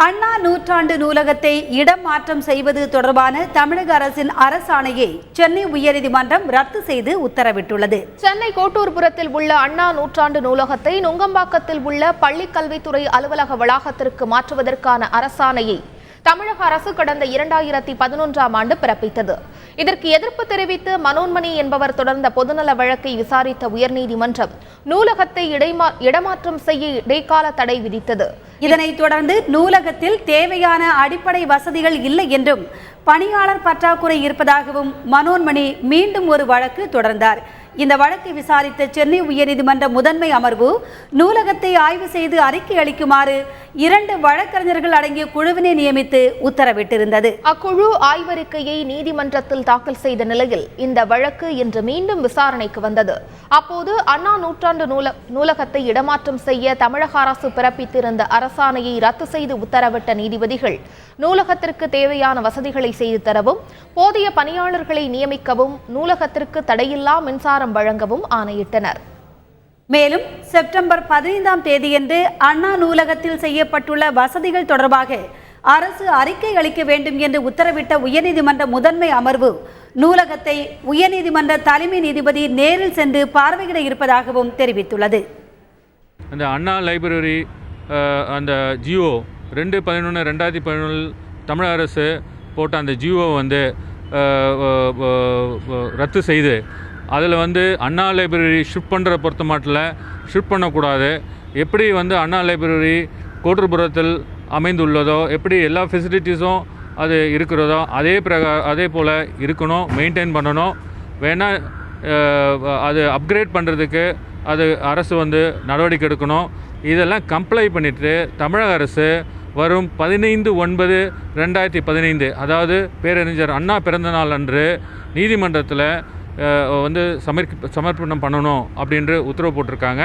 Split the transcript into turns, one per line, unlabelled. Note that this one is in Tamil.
அண்ணா நூற்றாண்டு நூலகத்தை இடம் மாற்றம் செய்வது தொடர்பான தமிழக அரசின் அரசாணையை சென்னை உயர்நீதிமன்றம் ரத்து செய்து உத்தரவிட்டுள்ளது.
சென்னை கோட்டூர்புரத்தில் உள்ள அண்ணா நூற்றாண்டு நூலகத்தை நுங்கம்பாக்கத்தில் உள்ள பள்ளிக்கல்வித்துறை அலுவலக வளாகத்திற்கு மாற்றுவதற்கான அரசாணையை தமிழக அரசு கடந்த 2011ஆம் ஆண்டு பிறப்பித்தது. இதற்கு எதிர்ப்பு தெரிவித்து மனோன்மணி என்பவர் தொடர்ந்த பொதுநல வழக்கை விசாரித்த உயர்நீதிமன்றம் நூலகத்தை இடமாற்றம் செய்ய இடைக்கால தடை விதித்தது.
இதனைத் தொடர்ந்து நூலகத்தில் தேவையான அடிப்படை வசதிகள் இல்லை என்றும் பணியாளர் பற்றாக்குறை இருப்பதாகவும் மனோன்மணி மீண்டும் ஒரு வழக்கு தொடர்ந்தார். இந்த வழக்கை விசாரித்த சென்னை உயர்நீதிமன்ற முதன்மை அமர்வு நூலகத்தை ஆய்வு செய்து அறிக்கை அளிக்குமாறு 2 வழக்கறிஞர்கள் அடங்கிய குழுவினை நியமித்து உத்தரவிட்டிருந்தது.
அக்குழு ஆய்வறிக்கையை நீதிமன்றத்தில் தாக்கல் செய்த நிலையில் இந்த வழக்கு இன்று மீண்டும் விசாரணைக்கு வந்தது. அப்போது அண்ணா நூற்றாண்டு நூலகத்தை இடமாற்றம் செய்ய தமிழக அரசு பிறப்பித்திருந்த அரசாணையை ரத்து செய்து உத்தரவிட்ட நீதிபதிகள் நூலகத்திற்கு தேவையான வசதிகளை செய்து தரவும், போதிய பணியாளர்களை நியமிக்கவும், நூலகத்திற்கு தடையில்லா மின்சாரம் வழங்கவும் ஆணையிட்டனர்.
மேலும் செப்டம்பர் 15ஆம் தேதியன்று அண்ணா நூலகத்தில் செய்யப்பட்டுள்ள வசதிகள் தொடர்பாக அரசு அறிக்கை அளிக்க வேண்டும் என்று உத்தரவிட்ட உயர்நீதிமன்ற முதன்மை அமர்வு நூலகத்தை உயர்நீதிமன்ற தலைமை நீதிபதி நேரில் சென்று பார்வையிட இருப்பதாகவும் தெரிவித்துள்ளது.
அந்த அண்ணா லைப்ரரி அந்த ஜியோ 2/11/2011 தமிழக அரசு போட்ட அந்த ஜியோ ரத்து செய்து அதில் அண்ணா லைப்ரரி ஷிஃப்ட் பண்ணுற பொறுத்த மாட்டில் ஷிஃப்ட் பண்ணக்கூடாது. எப்படி அண்ணா லைப்ரரி கோட்டூர்புரத்தில் அமைந்துள்ளதோ, எப்படி எல்லா ஃபெசிலிட்டிஸும் அது இருக்கிறதோ அதே போல் இருக்கணும், மெயின்டைன் பண்ணணும். வேணால் அது அப்கிரேட் பண்ணுறதுக்கு அது அரசு நடவடிக்கை எடுக்கணும். இதெல்லாம் கம்ப்ளை பண்ணிவிட்டு தமிழக அரசு வரும் 15/9/2015 அதாவது பேரறிஞர் அண்ணா பிறந்த நாள் அன்று நீதிமன்றத்தில் சமர்ப்பணம் பண்ணணும் அப்படின்று உத்தரவு போட்டிருக்காங்க.